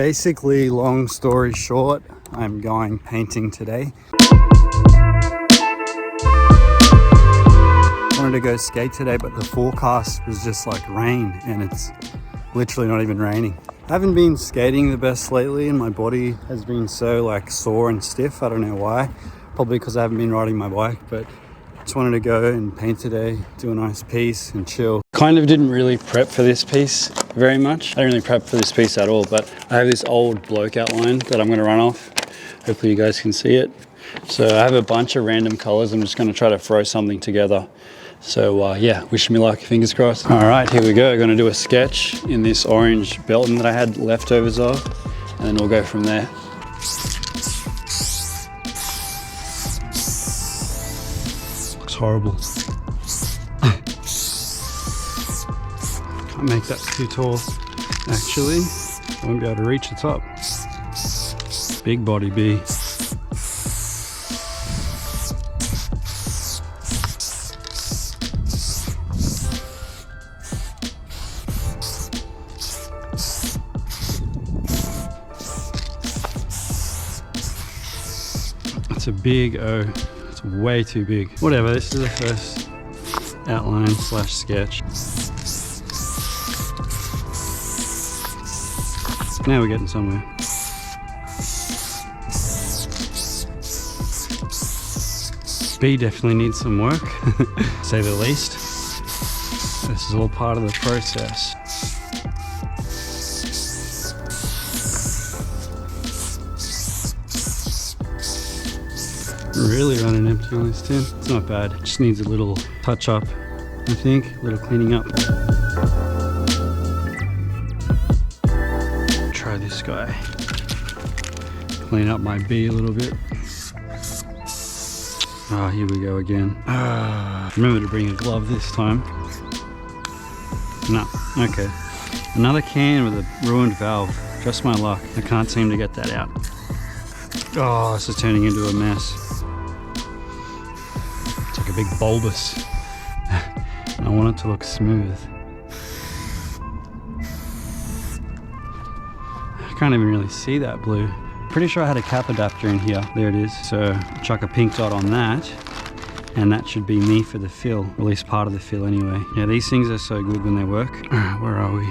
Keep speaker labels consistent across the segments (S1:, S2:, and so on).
S1: basically, long story short, I'm going painting today. Wanted to go skate today, but the forecast was just like rain, and it's literally not even raining. I haven't been skating the best lately, and my body has been so like sore and stiff. I don't know why. Probably because I haven't been riding my bike, but just wanted to go and paint today, do a nice piece and chill. Kind of didn't really prep for this piece very much. I didn't really prep for this piece at all, but I have this old bloke outline that I'm going to run off. Hopefully you guys can see it. So I have a bunch of random colors. I'm just going to try to throw something together. So yeah, wish me luck, fingers crossed. All right, here we go. Going to do a sketch in this orange Belton that I had leftovers of, and then we'll go from there. Looks horrible. Can't make that too tall, actually. I won't be able to reach the top. Big body bee. It's a big O. It's way too big. Whatever, this is the first outline slash sketch. Now we're getting somewhere. B definitely needs some work, to say the least. This is all part of the process. Really running empty on this tin. It's not bad. It just needs a little touch up, I think. A little cleaning up. Try this guy. Clean up my B a little bit. Ah, here we go again. Remember to bring a glove this time. No, okay. Another can with a ruined valve. Just my luck. I can't seem to get that out. Oh, this is turning into a mess. It's like a big bulbous. I want it to look smooth. I can't even really see that blue. Pretty sure I had a cap adapter in here. There it is. So chuck a pink dot on that, and that should be me for the fill, or at least part of the fill anyway. Yeah, these things are so good when they work. Where are we?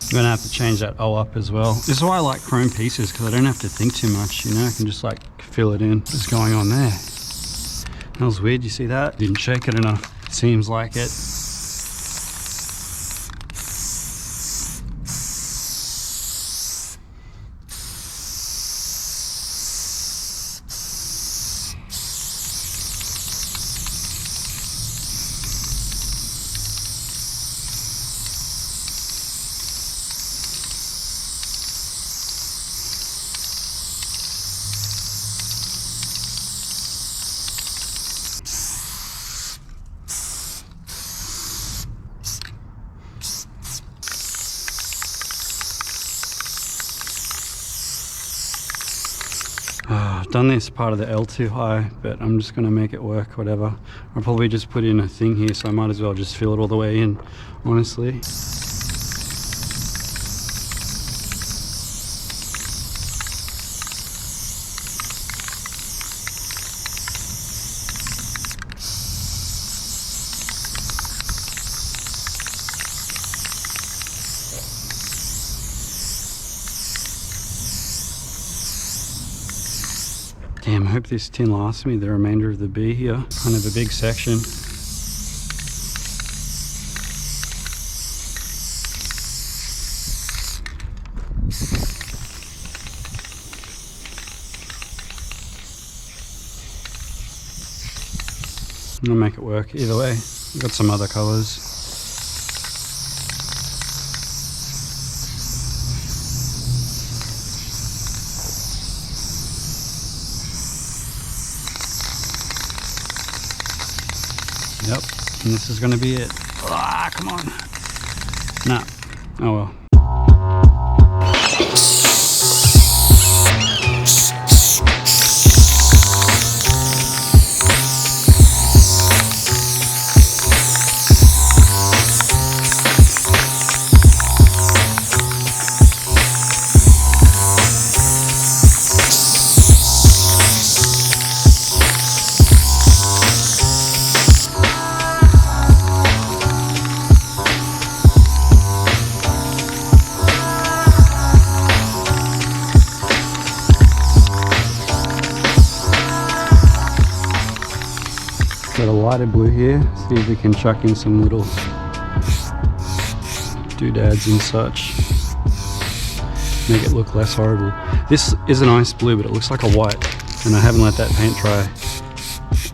S1: I'm gonna have to change that O up as well. This is why I like chrome pieces, because I don't have to think too much, you know? I can just like fill it in. What's going on there? That was weird, you see that? Didn't shake it enough. Seems like it. I've done this part of the L too high, but I'm just going to make it work, whatever. I'll probably just put in a thing here, so I might as well just fill it all the way in, honestly. Damn, I hope this tin lasts me the remainder of the B here. Kind of a big section. I'm gonna make it work either way. I've got some other colors. Yep, and this is gonna be it. Ah, come on. Nah, oh well. Got a lighter blue here. See if we can chuck in some little doodads and such. Make it look less horrible. This is a nice blue, but it looks like a white, and I haven't let that paint dry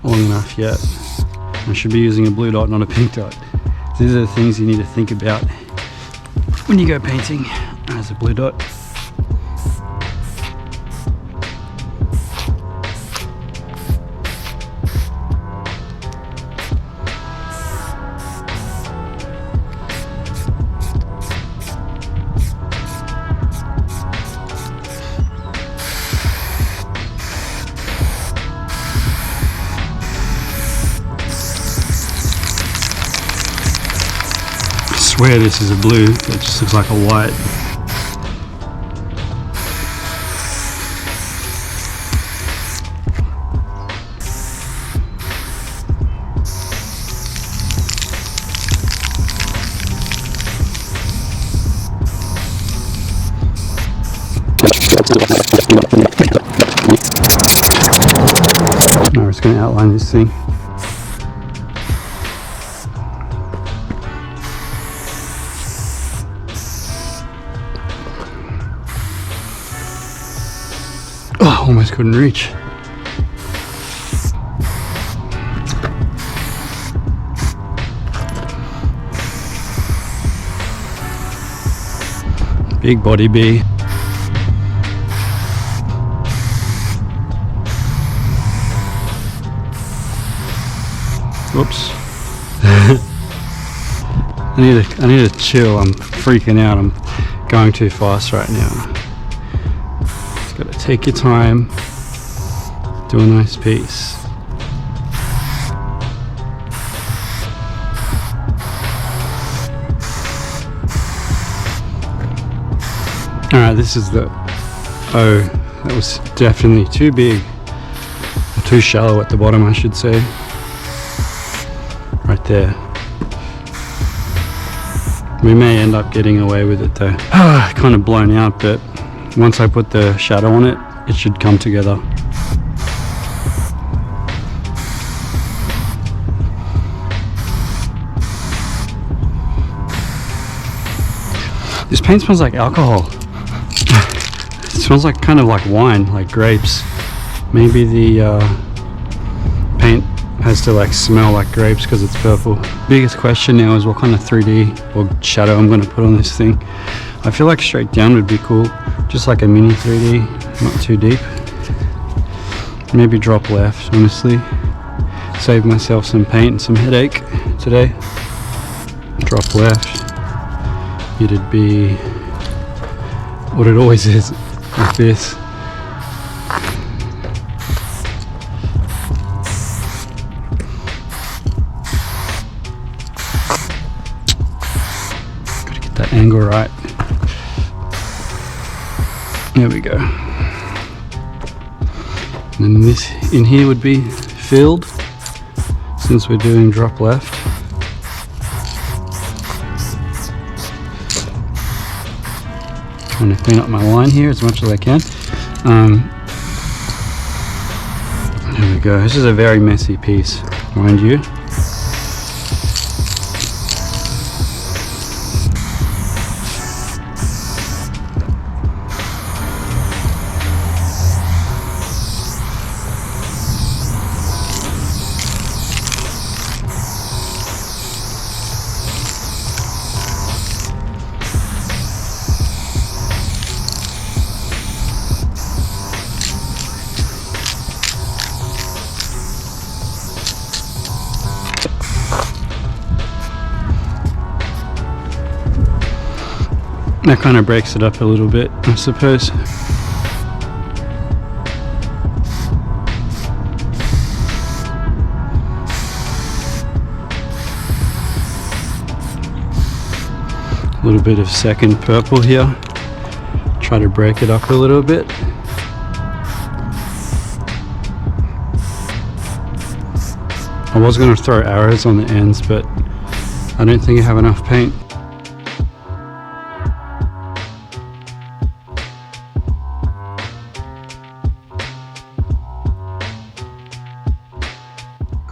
S1: long enough yet. I should be using a blue dot, not a pink dot. These are the things you need to think about when you go painting. As a blue dot. I swear this is a blue, it just looks like a white. Now we're just going to outline this thing. Oh, almost couldn't reach. Big body bee. Whoops. I need to chill. I'm freaking out. I'm going too fast right now. Just gotta take your time. Do a nice piece. Alright, this is the... Oh, that was definitely too big. Or too shallow at the bottom, I should say. Right there. We may end up getting away with it though. Kind of blown out, but once I put the shadow on it, it should come together. This paint smells like alcohol. It smells like kind of like wine, like grapes. Maybe the paint has to like smell like grapes because it's purple. Biggest question now is what kind of 3D or shadow I'm going to put on this thing. I feel like straight down would be cool, just like a mini 3D, not too deep. Maybe drop left, honestly. Save myself some paint and some headache today. Drop left. It'd be what it always is, like this. That angle right. There we go. And then this in here would be filled, since we're doing drop left. Trying to clean up my line here as much as I can. There we go. This is a very messy piece, mind you. That kind of breaks it up a little bit, I suppose. A little bit of second purple here. Try to break it up a little bit. I was going to throw arrows on the ends, but I don't think I have enough paint.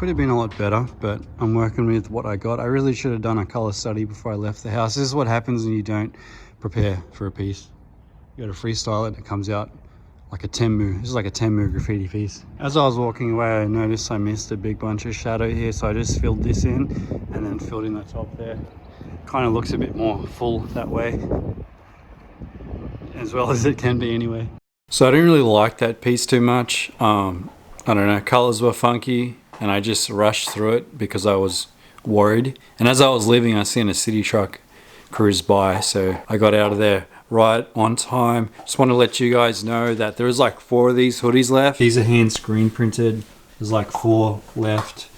S1: could have been a lot better, but I'm working with what I got. I really should have done a color study before I left the house. This is what happens when you don't prepare for a piece. You gotta freestyle it, it comes out like a Temu. This is like a Temu graffiti piece. As I was walking away, I noticed I missed a big bunch of shadow here, so I just filled this in and then filled in the top there. Kind of looks a bit more full that way, as well as it can be anyway. So I didn't really like that piece too much. I don't know, colors were funky and I just rushed through it because I was worried. And as I was leaving, I seen a city truck cruise by, so I got out of there right on time. Just want to let you guys know that there's like 4 of these hoodies left. These are hand screen printed. There's like 4 left.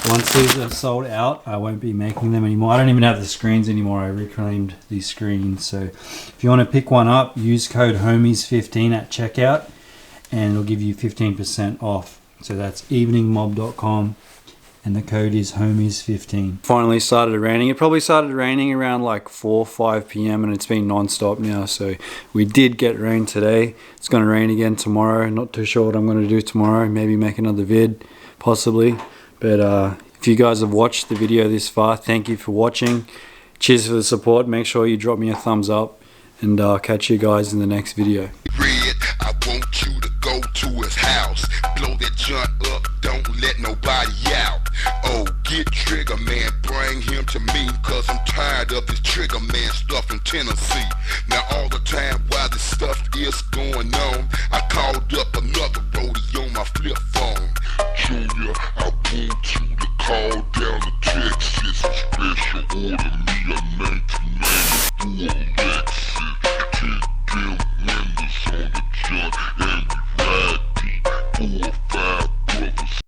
S1: Once these are sold out, I won't be making them anymore. I don't even have the screens anymore. I reclaimed these screens. So if you want to pick one up, use code HOMIES15 at checkout and it'll give you 15% off. So that's eveningmob.com and the code is HOMIES15. Finally started raining. It probably started raining around like 4 or 5 p.m. and it's been non-stop now. So we did get rain today. It's going to rain again tomorrow. Not too sure what I'm going to do tomorrow. Maybe make another vid, possibly. But if you guys have watched the video this far, thank you for watching. Cheers for the support. Make sure you drop me a thumbs up and I'll catch you guys in the next video.
S2: Red, I want you to go to his house. Blow that joint up, don't let nobody out. Oh, get Trigger Man, bring him to me, cause I'm tired of this Trigger Man stuff in Tennessee. Now all the time while this stuff is going on, I called up another roadie on my flip phone. Junior, I want you to call down to Texas and special order me a 1994 Lexus. Take them windows on the joint.